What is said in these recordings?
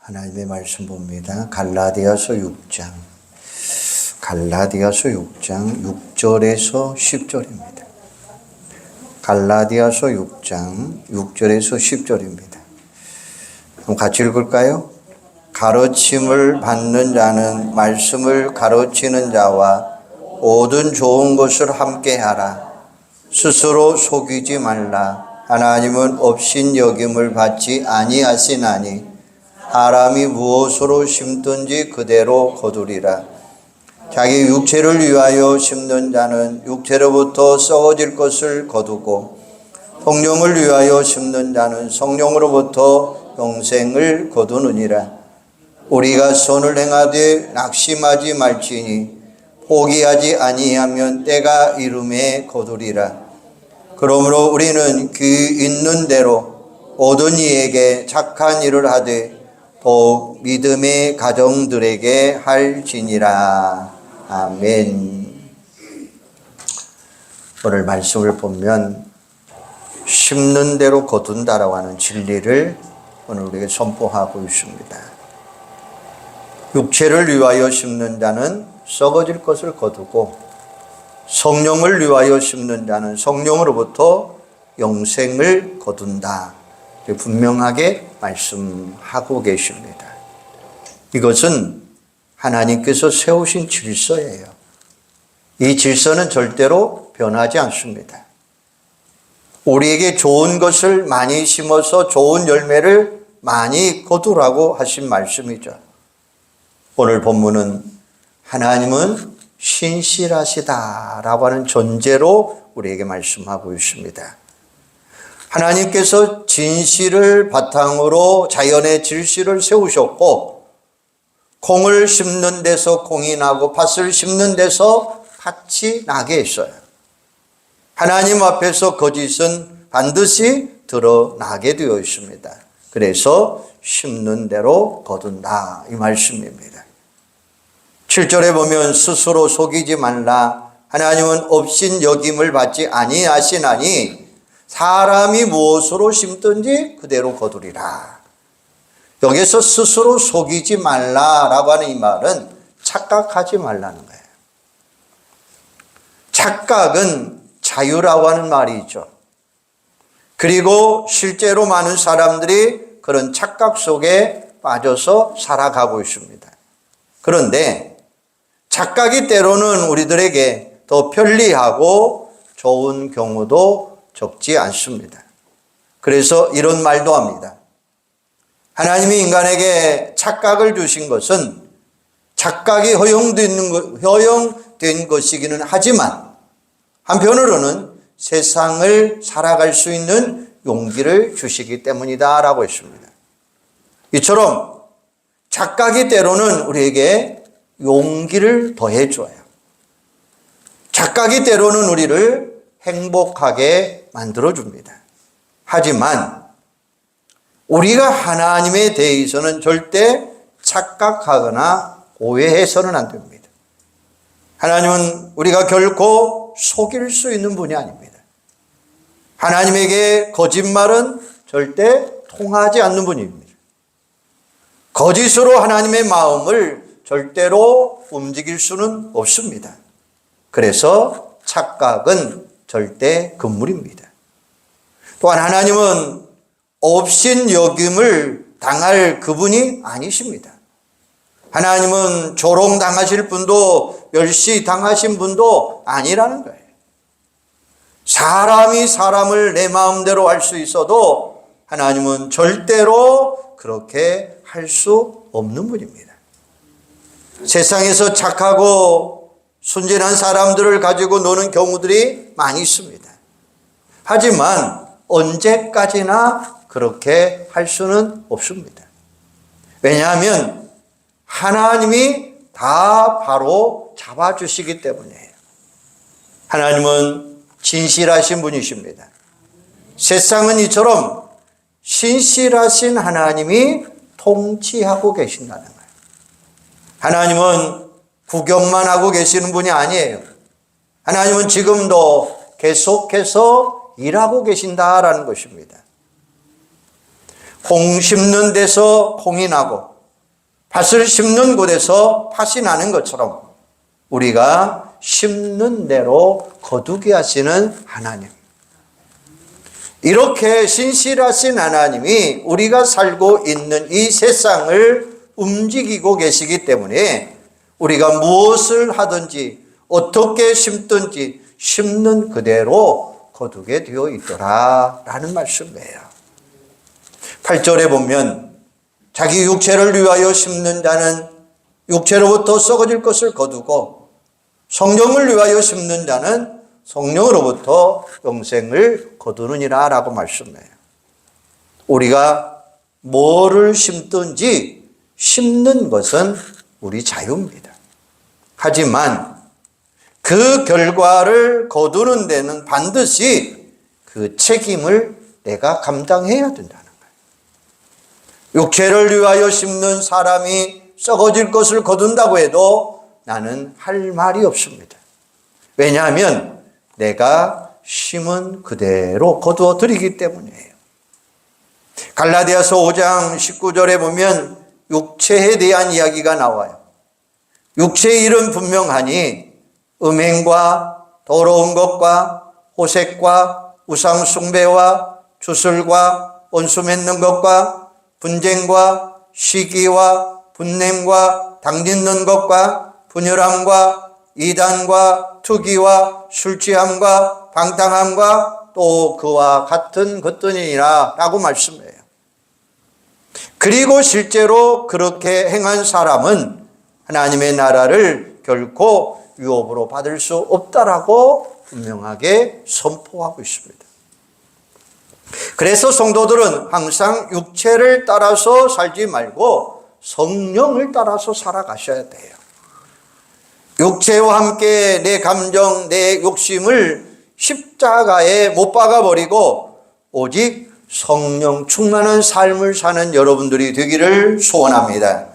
하나님의 말씀 봅니다. 갈라디아서 6장 6절에서 10절입니다. 갈라디아서 6장 6절에서 10절입니다. 그럼 같이 읽을까요? 가르침을 받는 자는 말씀을 가르치는 자와 모든 좋은 것을 함께 하라. 스스로 속이지 말라. 하나님은 업신여김을 받지 아니하시나니 사람이 무엇으로 심든지 그대로 거두리라. 자기 육체를 위하여 심는 자는 육체로부터 썩어질 것을 거두고 성령을 위하여 심는 자는 성령으로부터 영생을 거두느니라. 우리가 선을 행하되 낙심하지 말지니 포기하지 아니하면 때가 이름에 거두리라. 그러므로 우리는 귀 있는 대로 모든 이에게 착한 일을 하되 더욱 믿음의 가정들에게 할지니라. 아멘. 오늘 말씀을 보면 심는 대로 거둔다라고 하는 진리를 오늘 우리에게 선포하고 있습니다. 육체를 위하여 심는 자는 썩어질 것을 거두고 성령을 위하여 심는 자는 성령으로부터 영생을 거둔다. 분명하게 말씀하고 계십니다. 이것은 하나님께서 세우신 질서예요. 이 질서는 절대로 변하지 않습니다. 우리에게 좋은 것을 많이 심어서 좋은 열매를 많이 거두라고 하신 말씀이죠. 오늘 본문은 하나님은 신실하시다라고 하는 전제로 우리에게 말씀하고 있습니다. 하나님께서 진실을 바탕으로 자연의 질서를 세우셨고 콩을 심는 데서 콩이 나고 팥을 심는 데서 팥이 나게 했어요. 하나님 앞에서 거짓은 반드시 드러나게 되어 있습니다. 그래서 심는 대로 거둔다 이 말씀입니다. 7절에 보면 스스로 속이지 말라. 하나님은 업신여김을 받지 아니하시나니 사람이 무엇으로 심든지 그대로 거두리라. 여기서 스스로 속이지 말라라고 하는 이 말은 착각하지 말라는 거예요. 착각은 자유라고 하는 말이죠. 그리고 실제로 많은 사람들이 그런 착각 속에 빠져서 살아가고 있습니다. 그런데 착각이 때로는 우리들에게 더 편리하고 좋은 경우도 적지 않습니다. 그래서 이런 말도 합니다. 하나님이 인간에게 착각을 주신 것은 착각이 허용된 것이기는 하지만 한편으로는 세상을 살아갈 수 있는 용기를 주시기 때문이다라고 했습니다. 이처럼 착각이 때로는 우리에게 용기를 더해줘요. 착각이 때로는 우리를 행복하게 만들어줍니다. 하지만 우리가 하나님에 대해서는 절대 착각하거나 오해해서는 안 됩니다. 하나님은 우리가 결코 속일 수 있는 분이 아닙니다. 하나님에게 거짓말은 절대 통하지 않는 분입니다. 거짓으로 하나님의 마음을 절대로 움직일 수는 없습니다. 그래서 착각은 절대 금물입니다. 또한 하나님은 업신여김을 당할 그분이 아니십니다. 하나님은 조롱당하실 분도 멸시당하신 분도 아니라는 거예요. 사람이 사람을 내 마음대로 할 수 있어도 하나님은 절대로 그렇게 할 수 없는 분입니다. 세상에서 착하고 순진한 사람들을 가지고 노는 경우들이 많이 있습니다. 하지만 언제까지나 그렇게 할 수는 없습니다. 왜냐하면 하나님이 다 바로 잡아주시기 때문이에요. 하나님은 진실하신 분이십니다. 세상은 이처럼 신실하신 하나님이 통치하고 계신다는 거예요. 하나님은 구경만 하고 계시는 분이 아니에요. 하나님은 지금도 계속해서 일하고 계신다라는 것입니다. 콩 심는 데서 콩이 나고 밭을 심는 곳에서 팥이 나는 것처럼 우리가 심는 대로 거두게 하시는 하나님. 이렇게 신실하신 하나님이 우리가 살고 있는 이 세상을 움직이고 계시기 때문에 우리가 무엇을 하든지 어떻게 심든지 심는 그대로 거두게 되어 있더라라는 말씀이에요. 8절에 보면 자기 육체를 위하여 심는 자는 육체로부터 썩어질 것을 거두고 성령을 위하여 심는 자는 성령으로부터 영생을 거두느니라 라고 말씀해요. 우리가 뭐를 심든지 심는 것은 우리 자유입니다. 하지만 그 결과를 거두는 데는 반드시 그 책임을 내가 감당해야 된다는 거예요. 육체를 위하여 심는 사람이 썩어질 것을 거둔다고 해도 나는 할 말이 없습니다. 왜냐하면 내가 심은 그대로 거두어 드리기 때문이에요. 갈라디아서 5장 19절에 보면 육체에 대한 이야기가 나와요. 육체의 일은 분명하니 음행과 더러운 것과 호색과 우상 숭배와 주술과 원수 맺는 것과 분쟁과 시기와 분냄과 당짓는 것과 분열함과 이단과 투기와 술 취함과 방탕함과 또 그와 같은 것들이니라 라고 말씀해요. 그리고 실제로 그렇게 행한 사람은 하나님의 나라를 결코 유업으로 받을 수 없다라고 분명하게 선포하고 있습니다. 그래서 성도들은 항상 육체를 따라서 살지 말고 성령을 따라서 살아가셔야 돼요. 육체와 함께 내 감정, 내 욕심을 십자가에 못 박아버리고 오직 성령 충만한 삶을 사는 여러분들이 되기를 소원합니다.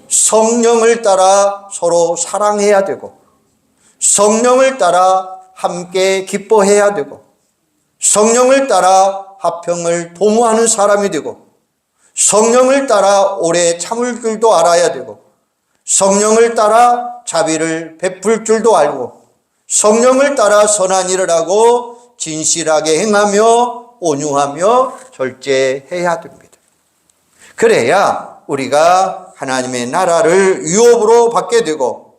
성령을 따라 서로 사랑해야 되고 성령을 따라 함께 기뻐해야 되고 성령을 따라 화평을 도모하는 사람이 되고 성령을 따라 오래 참을 줄도 알아야 되고 성령을 따라 자비를 베풀 줄도 알고 성령을 따라 선한 일을 하고 진실하게 행하며 온유하며 절제해야 됩니다. 그래야 우리가 하나님의 나라를 유업으로 받게 되고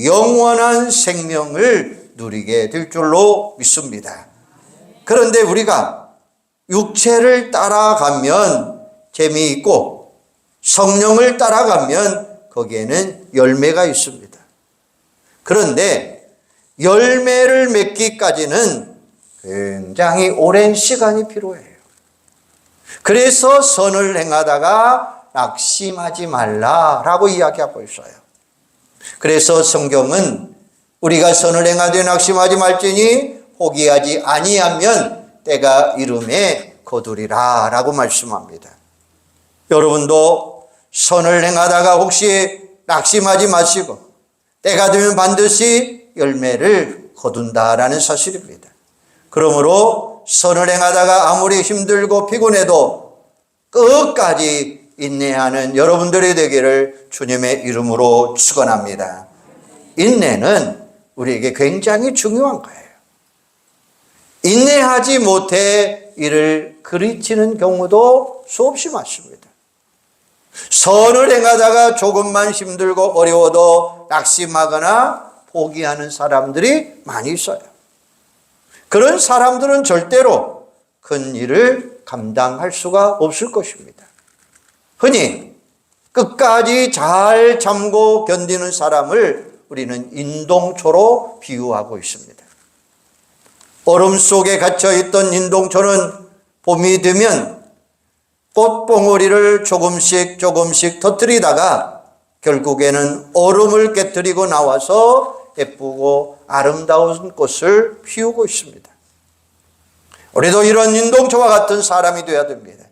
영원한 생명을 누리게 될 줄로 믿습니다. 그런데 우리가 육체를 따라가면 재미있고 성령을 따라가면 거기에는 열매가 있습니다. 그런데 열매를 맺기까지는 굉장히 오랜 시간이 필요해요. 그래서 선을 행하다가 낙심하지 말라라고 이야기하고 있어요. 그래서 성경은 우리가 선을 행하되 낙심하지 말지니 포기하지 아니하면 때가 이름에 거두리라 라고 말씀합니다. 여러분도 선을 행하다가 혹시 낙심하지 마시고 때가 되면 반드시 열매를 거둔다라는 사실입니다. 그러므로 선을 행하다가 아무리 힘들고 피곤해도 끝까지 인내하는 여러분들이 되기를 주님의 이름으로 축원합니다. 인내는 우리에게 굉장히 중요한 거예요. 인내하지 못해 이를 그르치는 경우도 수없이 많습니다. 선을 행하다가 조금만 힘들고 어려워도 낙심하거나 포기하는 사람들이 많이 있어요. 그런 사람들은 절대로 큰 일을 감당할 수가 없을 것입니다. 흔히 끝까지 잘 참고 견디는 사람을 우리는 인동초로 비유하고 있습니다. 얼음 속에 갇혀있던 인동초는 봄이 되면 꽃봉오리를 조금씩 터뜨리다가 결국에는 얼음을 깨뜨리고 나와서 예쁘고 아름다운 꽃을 피우고 있습니다. 우리도 이런 인동초와 같은 사람이 되어야 됩니다.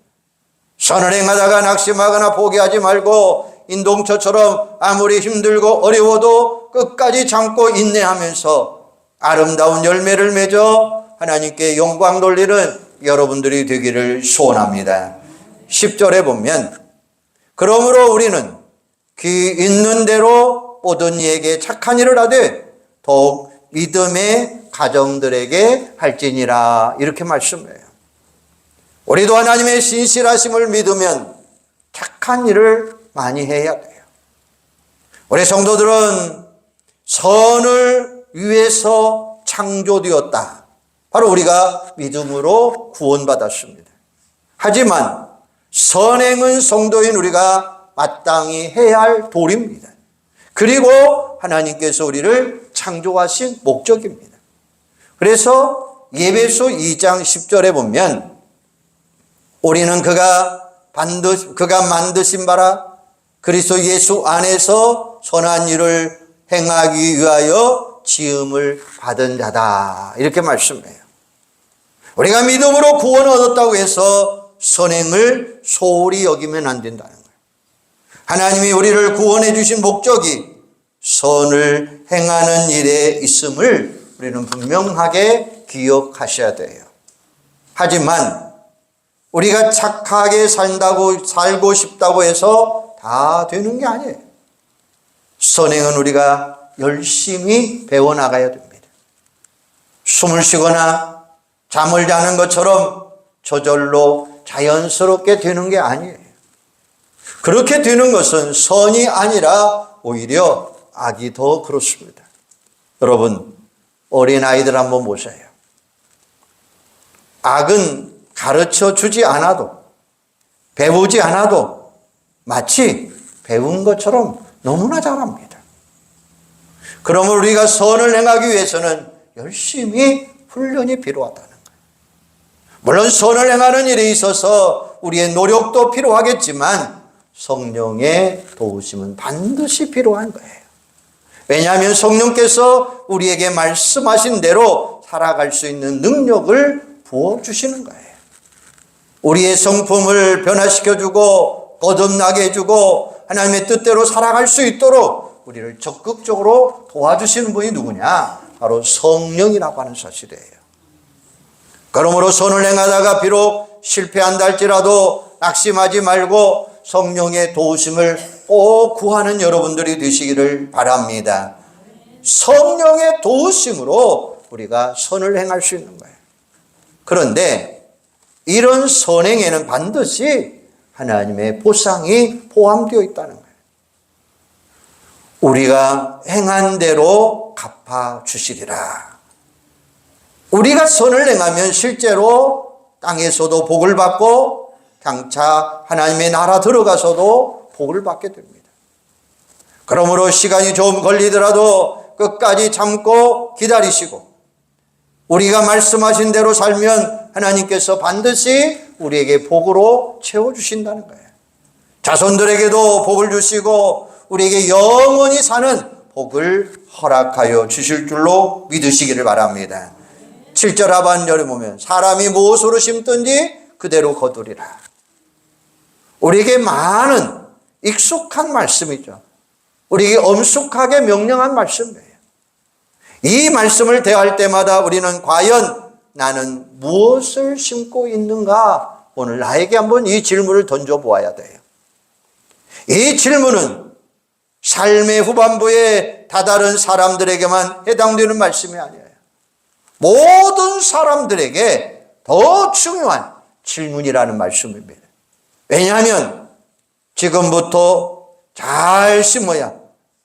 선을 행하다가 낙심하거나 포기하지 말고 인동초처럼 아무리 힘들고 어려워도 끝까지 참고 인내하면서 아름다운 열매를 맺어 하나님께 영광 돌리는 여러분들이 되기를 소원합니다. 10절에 보면 그러므로 우리는 귀 있는 대로 모든 이에게 착한 일을 하되 더욱 믿음의 가정들에게 할지니라. 이렇게 말씀해요. 우리도 하나님의 신실하심을 믿으면 착한 일을 많이 해야 돼요. 우리 성도들은 선을 위해서 창조되었다. 바로 우리가 믿음으로 구원받았습니다. 하지만 선행은 성도인 우리가 마땅히 해야 할 도리입니다. 그리고 하나님께서 우리를 창조하신 목적입니다. 그래서 에베소 2장 10절에 보면 우리는 그가 만드신 바라 그리스도 예수 안에서 선한 일을 행하기 위하여 지음을 받은 자다. 이렇게 말씀해요. 우리가 믿음으로 구원을 얻었다고 해서 선행을 소홀히 여기면 안 된다는 거예요. 하나님이 우리를 구원해 주신 목적이 선을 행하는 일에 있음을 우리는 분명하게 기억하셔야 돼요. 하지만 우리가 착하게 살고 싶다고 해서 다 되는 게 아니에요. 선행은 우리가 열심히 배워나가야 됩니다. 숨을 쉬거나 잠을 자는 것처럼 저절로 자연스럽게 되는 게 아니에요. 그렇게 되는 것은 선이 아니라 오히려 악이 더 그렇습니다. 여러분, 어린아이들 한번 보세요. 악은 가르쳐 주지 않아도, 배우지 않아도 마치 배운 것처럼 너무나 잘합니다. 그러면 우리가 선을 행하기 위해서는 열심히 훈련이 필요하다는 거예요. 물론 선을 행하는 일에 있어서 우리의 노력도 필요하겠지만 성령의 도우심은 반드시 필요한 거예요. 왜냐하면 성령께서 우리에게 말씀하신 대로 살아갈 수 있는 능력을 부어주시는 거예요. 우리의 성품을 변화시켜주고 거듭나게 해주고 하나님의 뜻대로 살아갈 수 있도록 우리를 적극적으로 도와주시는 분이 누구냐? 바로 성령이라고 하는 사실이에요. 그러므로 선을 행하다가 비록 실패한다 할지라도 낙심하지 말고 성령의 도우심을 꼭 구하는 여러분들이 되시기를 바랍니다. 성령의 도우심으로 우리가 선을 행할 수 있는 거예요. 그런데 이런 선행에는 반드시 하나님의 보상이 포함되어 있다는 거예요. 우리가 행한 대로 갚아주시리라. 우리가 선을 행하면 실제로 땅에서도 복을 받고 장차 하나님의 나라 들어가서도 복을 받게 됩니다. 그러므로 시간이 좀 걸리더라도 끝까지 참고 기다리시고 우리가 말씀하신 대로 살면 하나님께서 반드시 우리에게 복으로 채워주신다는 거예요. 자손들에게도 복을 주시고 우리에게 영원히 사는 복을 허락하여 주실 줄로 믿으시기를 바랍니다. 7절 하반절에 보면 사람이 무엇으로 심든지 그대로 거두리라. 우리에게 많은 익숙한 말씀이죠. 우리에게 엄숙하게 명령한 말씀이에요. 이 말씀을 대할 때마다 우리는 과연 나는 무엇을 심고 있는가? 오늘 나에게 한번 이 질문을 던져보아야 돼요. 이 질문은 삶의 후반부에 다다른 사람들에게만 해당되는 말씀이 아니에요. 모든 사람들에게 더 중요한 질문이라는 말씀입니다. 왜냐하면 지금부터 잘 심어야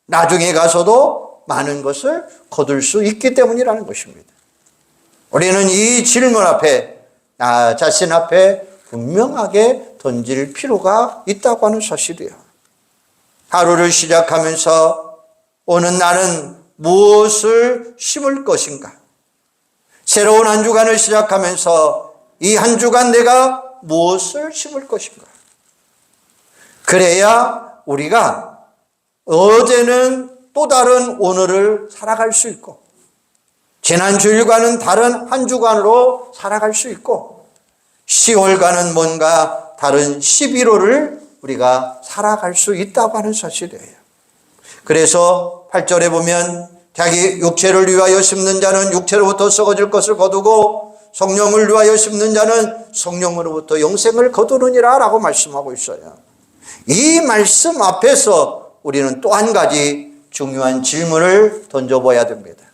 나중에 가서도 많은 것을 거둘 수 있기 때문이라는 것입니다. 우리는 이 질문 앞에 나 자신 앞에 분명하게 던질 필요가 있다고 하는 사실이에요. 하루를 시작하면서 오는 나는 무엇을 심을 것인가? 새로운 한 주간을 시작하면서 이 한 주간 내가 무엇을 심을 것인가? 그래야 우리가 어제는 또 다른 오늘을 살아갈 수 있고 지난 주일과는 다른 한 주간으로 살아갈 수 있고 10월과는 뭔가 다른 11월을 우리가 살아갈 수 있다고 하는 사실이에요. 그래서 8절에 보면 자기 육체를 위하여 심는 자는 육체로부터 썩어질 것을 거두고 성령을 위하여 심는 자는 성령으로부터 영생을 거두느니라 라고 말씀하고 있어요. 이 말씀 앞에서 우리는 또 한 가지 중요한 질문을 던져봐야 됩니다.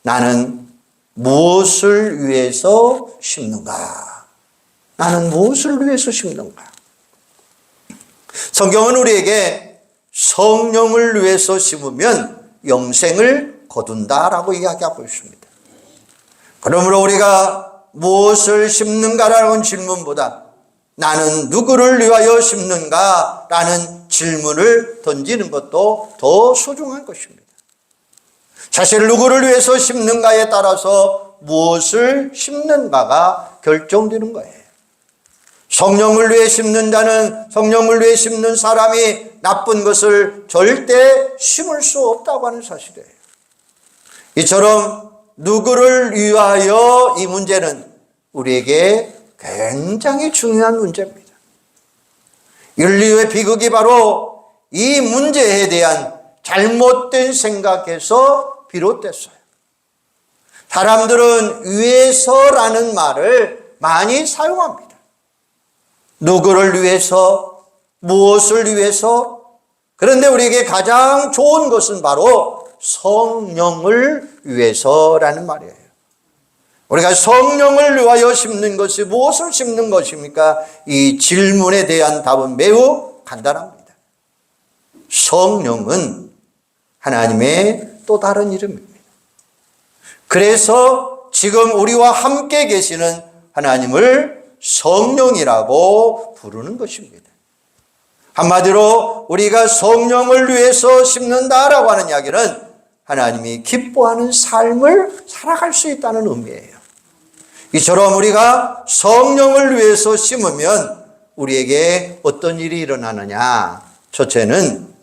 나는 무엇을 위해서 심는가? 나는 무엇을 위해서 심는가? 성경은 우리에게 성령을 위해서 심으면 영생을 거둔다라고 이야기하고 있습니다. 그러므로 우리가 무엇을 심는가라는 질문보다 나는 누구를 위하여 심는가? 라는 질문을 던지는 것도 더 소중한 것입니다. 사실 누구를 위해서 심는가에 따라서 무엇을 심는가가 결정되는 거예요. 성령을 위해 심는 자는, 성령을 위해 심는 사람이 나쁜 것을 절대 심을 수 없다고 하는 사실이에요. 이처럼 누구를 위하여 이 문제는 우리에게 굉장히 중요한 문제입니다. 인류의 비극이 바로 이 문제에 대한 잘못된 생각에서 비롯됐어요. 사람들은 위해서라는 말을 많이 사용합니다. 누구를 위해서, 무엇을 위해서? 그런데 우리에게 가장 좋은 것은 바로 성령을 위해서라는 말이에요. 우리가 성령을 위하여 심는 것이 무엇을 심는 것입니까? 이 질문에 대한 답은 매우 간단합니다. 성령은 하나님의 또 다른 이름입니다. 그래서 지금 우리와 함께 계시는 하나님을 성령이라고 부르는 것입니다. 한마디로 우리가 성령을 위해서 심는다라고 하는 이야기는 하나님이 기뻐하는 삶을 살아갈 수 있다는 의미예요. 이처럼 우리가 성령을 위해서 심으면 우리에게 어떤 일이 일어나느냐? 첫째는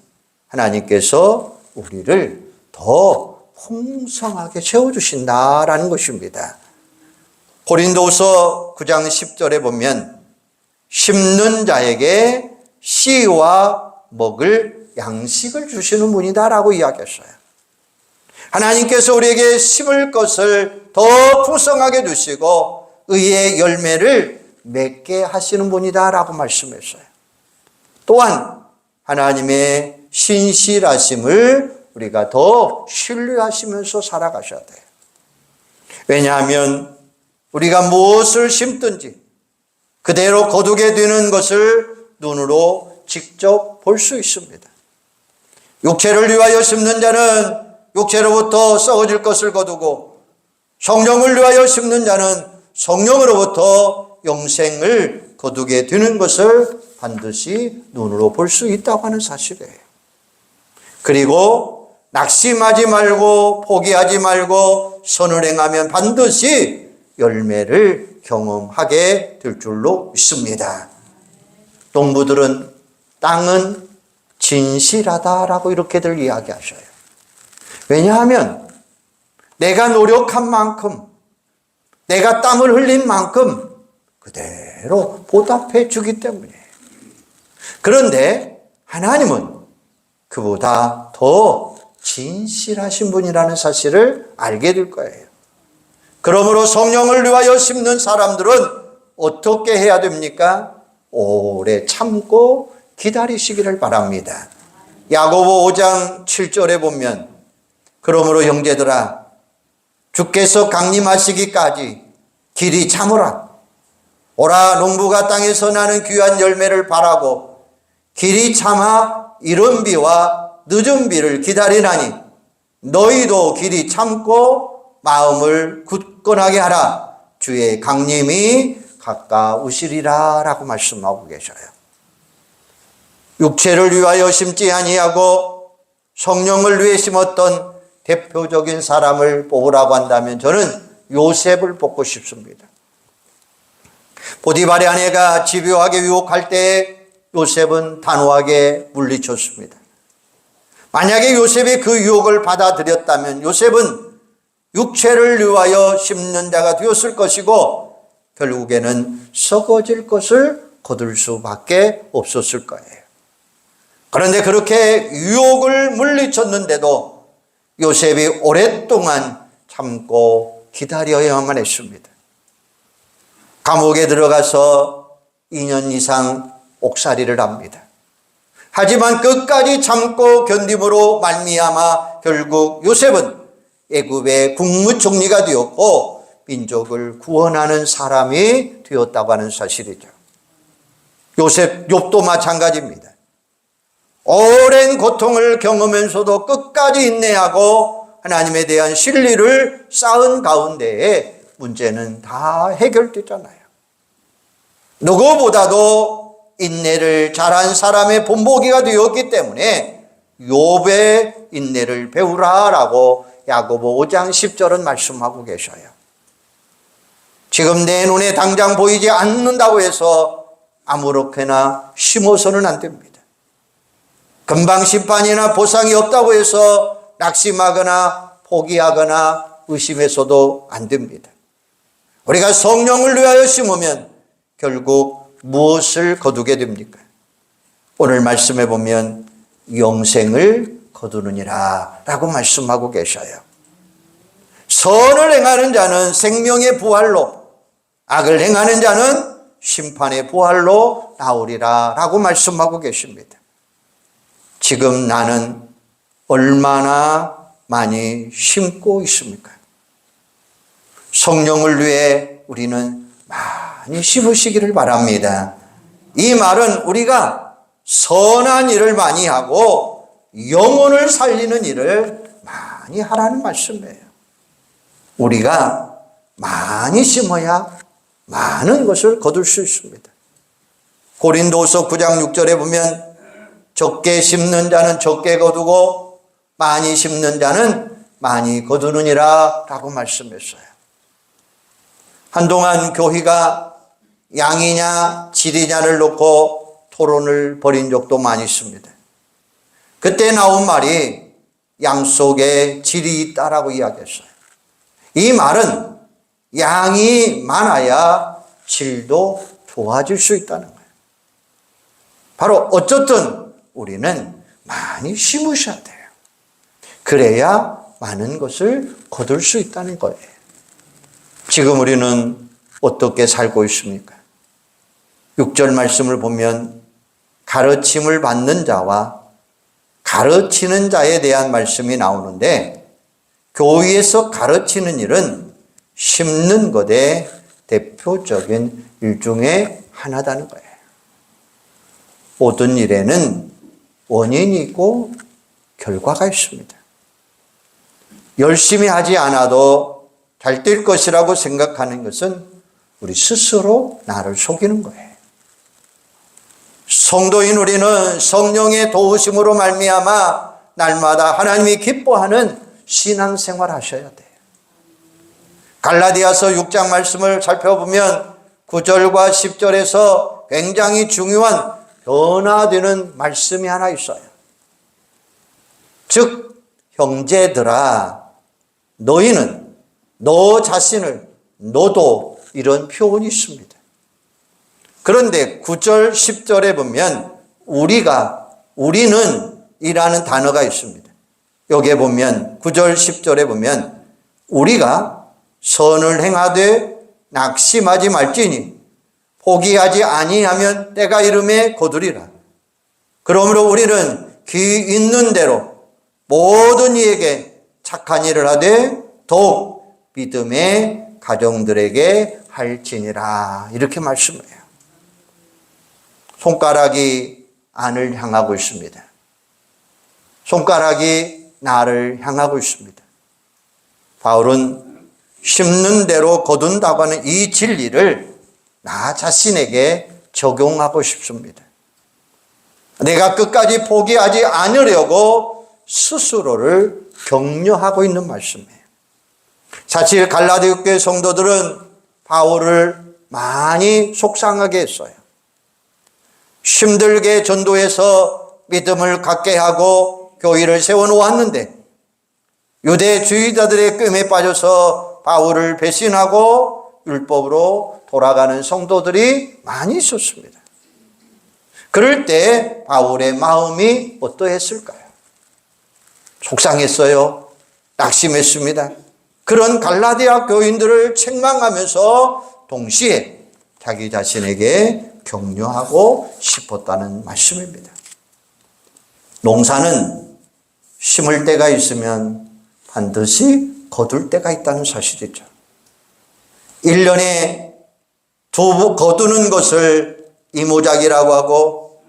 하나님께서 우리를 더 풍성하게 채워주신다라는 것입니다. 고린도후서 9장 10절에 보면 심는 자에게 씨와 먹을 양식을 주시는 분이다라고 이야기했어요. 하나님께서 우리에게 심을 것을 더 풍성하게 주시고 의의 열매를 맺게 하시는 분이다라고 말씀했어요. 또한 하나님의 신실하심을 우리가 더 신뢰하시면서 살아가셔야 돼요. 왜냐하면 우리가 무엇을 심든지 그대로 거두게 되는 것을 눈으로 직접 볼 수 있습니다. 육체를 위하여 심는 자는 육체로부터 썩어질 것을 거두고 성령을 위하여 심는 자는 성령으로부터 영생을 거두게 되는 것을 반드시 눈으로 볼 수 있다고 하는 사실이에요. 그리고 낙심하지 말고 포기하지 말고 선을 행하면 반드시 열매를 경험하게 될 줄로 믿습니다. 농부들은 땅은 진실하다라고 이렇게들 이야기하셔요. 왜냐하면 내가 노력한 만큼, 내가 땀을 흘린 만큼 그대로 보답해 주기 때문이에요. 그런데 하나님은 그보다 더 진실하신 분이라는 사실을 알게 될 거예요. 그러므로 성령을 위하여 심는 사람들은 어떻게 해야 됩니까? 오래 참고 기다리시기를 바랍니다. 야고보 5장 7절에 보면 그러므로 형제들아 주께서 강림하시기까지 길이 참으라. 오라 농부가 땅에서 나는 귀한 열매를 바라고 길이 참아 이른 비와 늦은 비를 기다리나니 너희도 길이 참고 마음을 굳건하게 하라. 주의 강림이 가까우시리라 라고 말씀하고 계셔요. 육체를 위하여 심지 아니하고 성령을 위해 심었던 대표적인 사람을 뽑으라고 한다면 저는 요셉을 뽑고 싶습니다. 보디발의 아내가 집요하게 유혹할 때 요셉은 단호하게 물리쳤습니다. 만약에 요셉이 그 유혹을 받아들였다면 요셉은 육체를 위하여 심는 자가 되었을 것이고 결국에는 썩어질 것을 거둘 수밖에 없었을 거예요. 그런데 그렇게 유혹을 물리쳤는데도 요셉이 오랫동안 참고 기다려야만 했습니다. 감옥에 들어가서 2년 이상 옥살이를 합니다. 하지만 끝까지 참고 견딤으로 말미암아 결국 요셉은 애굽의 국무총리가 되었고 민족을 구원하는 사람이 되었다고 하는 사실이죠. 욥도 마찬가지입니다. 오랜 고통을 경험하면서도 끝까지 인내하고 하나님에 대한 신뢰를 쌓은 가운데에 문제는 다 해결되잖아요. 누구보다도 인내를 잘한 사람의 본보기가 되었기 때문에 욥의 인내를 배우라라고 야고보 5장 10절은 말씀하고 계셔요. 지금 내 눈에 당장 보이지 않는다고 해서 아무렇게나 심어서는 안 됩니다. 금방 심판이나 보상이 없다고 해서 낙심하거나 포기하거나 의심해서도 안 됩니다. 우리가 성령을 위하여 심으면 결국 무엇을 거두게 됩니까? 오늘 말씀해 보면 영생을 거두느니라 라고 말씀하고 계셔요. 선을 행하는 자는 생명의 부활로, 악을 행하는 자는 심판의 부활로 나오리라 라고 말씀하고 계십니다. 지금 나는 얼마나 많이 심고 있습니까? 성령을 위해 우리는 많이 심으시기를 바랍니다. 이 말은 우리가 선한 일을 많이 하고 영혼을 살리는 일을 많이 하라는 말씀이에요. 우리가 많이 심어야 많은 것을 거둘 수 있습니다. 고린도서 9장 6절에 보면 적게 심는 자는 적게 거두고 많이 심는 자는 많이 거두느니라 라고 말씀했어요. 한동안 교회가 양이냐 질이냐를 놓고 토론을 벌인 적도 많이 있습니다. 그때 나온 말이 양 속에 질이 있다라고 이야기했어요. 이 말은 양이 많아야 질도 좋아질 수 있다는 거예요. 바로 어쨌든 우리는 많이 심으셔야 돼요. 그래야 많은 것을 거둘 수 있다는 거예요. 지금 우리는 어떻게 살고 있습니까? 6절 말씀을 보면 가르침을 받는 자와 가르치는 자에 대한 말씀이 나오는데 교회에서 가르치는 일은 심는 것의 대표적인 일 중에 하나다는 거예요. 모든 일에는 원인이 있고 결과가 있습니다. 열심히 하지 않아도 잘 될 것이라고 생각하는 것은 우리 스스로 나를 속이는 거예요. 성도인 우리는 성령의 도우심으로 말미암아 날마다 하나님이 기뻐하는 신앙생활 하셔야 돼요. 갈라디아서 6장 말씀을 살펴보면 9절과 10절에서 굉장히 중요한 변화되는 말씀이 하나 있어요. 즉 형제들아 너희는 너 자신을 너도 이런 표현이 있습니다. 그런데 9절 10절에 보면 우리는 이라는 단어가 있습니다. 여기에 보면 9절 10절에 보면 우리가 선을 행하되 낙심하지 말지니 포기하지 아니하면 때가 이름에 거두리라. 그러므로 우리는 귀 있는 대로 모든 이에게 착한 일을 하되 더욱 믿음의 가정들에게 할지니라. 이렇게 말씀해요. 손가락이 안을 향하고 있습니다. 손가락이 나를 향하고 있습니다. 바울은 심는 대로 거둔다고 하는 이 진리를 나 자신에게 적용하고 싶습니다. 내가 끝까지 포기하지 않으려고 스스로를 격려하고 있는 말씀이에요. 사실 갈라디아 교회 성도들은 바울을 많이 속상하게 했어요. 힘들게 전도해서 믿음을 갖게 하고 교회를 세워놓았는데 유대주의자들의 끔에 빠져서 바울을 배신하고 율법으로 돌아가는 성도들이 많이 있었습니다. 그럴 때 바울의 마음이 어떠했을까요? 속상했어요. 낙심했습니다. 그런 갈라디아 교인들을 책망하면서 동시에 자기 자신에게 격려하고 싶었다는 말씀입니다. 농사는 심을 때가 있으면 반드시 거둘 때가 있다는 사실이죠. 1년에 두 번 거두는 것을 이모작이라고 하고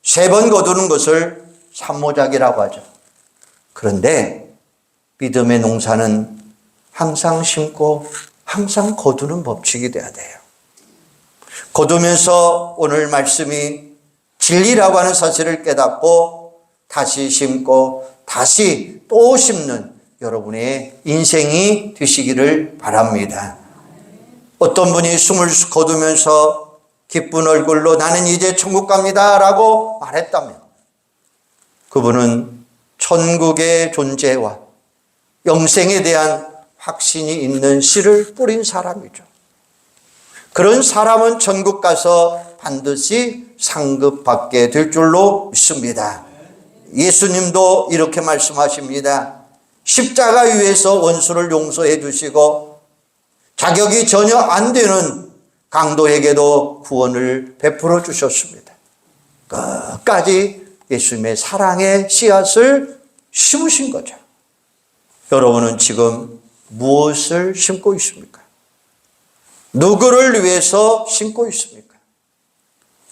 3번 거두는 것을 삼모작이라고 하죠. 그런데 믿음의 농사는 항상 심고 항상 거두는 법칙이 돼야 돼요. 거두면서 오늘 말씀이 진리라고 하는 사실을 깨닫고 다시 심고 다시 또 심는 여러분의 인생이 되시기를 바랍니다. 어떤 분이 숨을 거두면서 기쁜 얼굴로 나는 이제 천국 갑니다 라고 말했다면 그분은 천국의 존재와 영생에 대한 확신이 있는 씨를 뿌린 사람이죠. 그런 사람은 천국 가서 반드시 상급받게 될 줄로 믿습니다. 예수님도 이렇게 말씀하십니다. 십자가 위에서 원수를 용서해 주시고 자격이 전혀 안 되는 강도에게도 구원을 베풀어 주셨습니다. 끝까지 예수님의 사랑의 씨앗을 심으신 거죠. 여러분은 지금 무엇을 심고 있습니까? 누구를 위해서 심고 있습니까?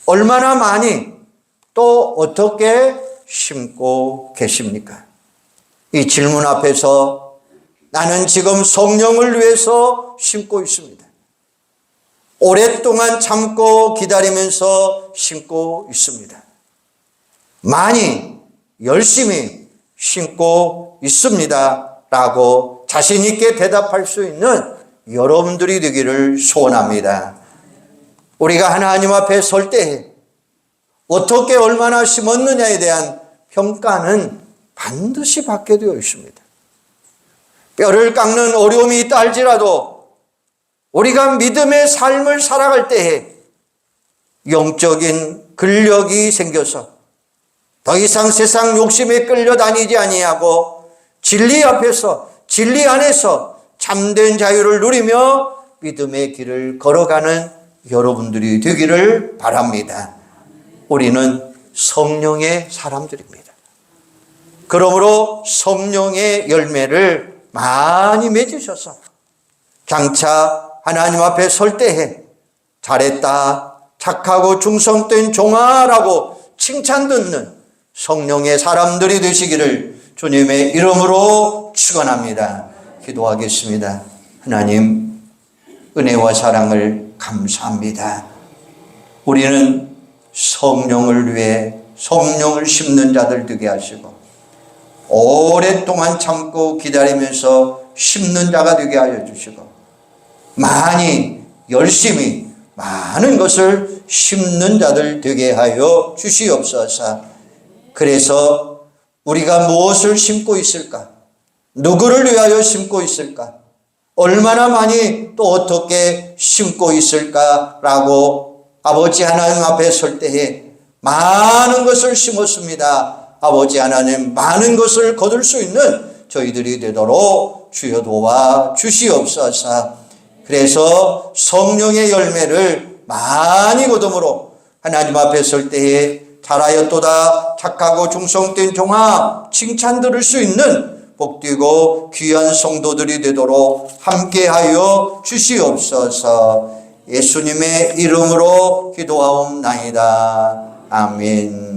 얼마나 많이 또 어떻게 심고 계십니까? 이 질문 앞에서 나는 지금 성령을 위해서 심고 있습니다. 오랫동안 참고 기다리면서 심고 있습니다. 많이 열심히 심고 있습니다 라고 자신 있게 대답할 수 있는 여러분들이 되기를 소원합니다. 우리가 하나님 앞에 설 때 어떻게 얼마나 심었느냐에 대한 평가는 반드시 받게 되어 있습니다. 뼈를 깎는 어려움이 있다 할지라도 우리가 믿음의 삶을 살아갈 때에 영적인 근력이 생겨서 더 이상 세상 욕심에 끌려다니지 아니하고 진리 앞에서 진리 안에서 참된 자유를 누리며 믿음의 길을 걸어가는 여러분들이 되기를 바랍니다. 우리는 성령의 사람들입니다. 그러므로 성령의 열매를 많이 맺으셔서 장차 하나님 앞에 설 때에 잘했다, 착하고 충성된 종아라고 칭찬 듣는 성령의 사람들이 되시기를 주님의 이름으로 축원합니다. 기도하겠습니다. 하나님, 은혜와 사랑을 감사합니다. 우리는 성령을 위해 성령을 심는 자들 되게 하시고 오랫동안 참고 기다리면서 심는 자가 되게 하여 주시고 많이 열심히 많은 것을 심는 자들 되게 하여 주시옵소서. 그래서 우리가 무엇을 심고 있을까? 누구를 위하여 심고 있을까? 얼마나 많이 또 어떻게 심고 있을까라고 아버지 하나님 앞에 설 때에 많은 것을 심었습니다. 아버지 하나님, 많은 것을 거둘 수 있는 저희들이 되도록 주여 도와 주시옵소서. 그래서 성령의 열매를 많이 거둠으로 하나님 앞에 설 때에 잘하였도다, 착하고 충성된 종아 칭찬 들을 수 있는 복되고 귀한 성도들이 되도록 함께하여 주시옵소서. 예수님의 이름으로 기도하옵나이다. 아멘.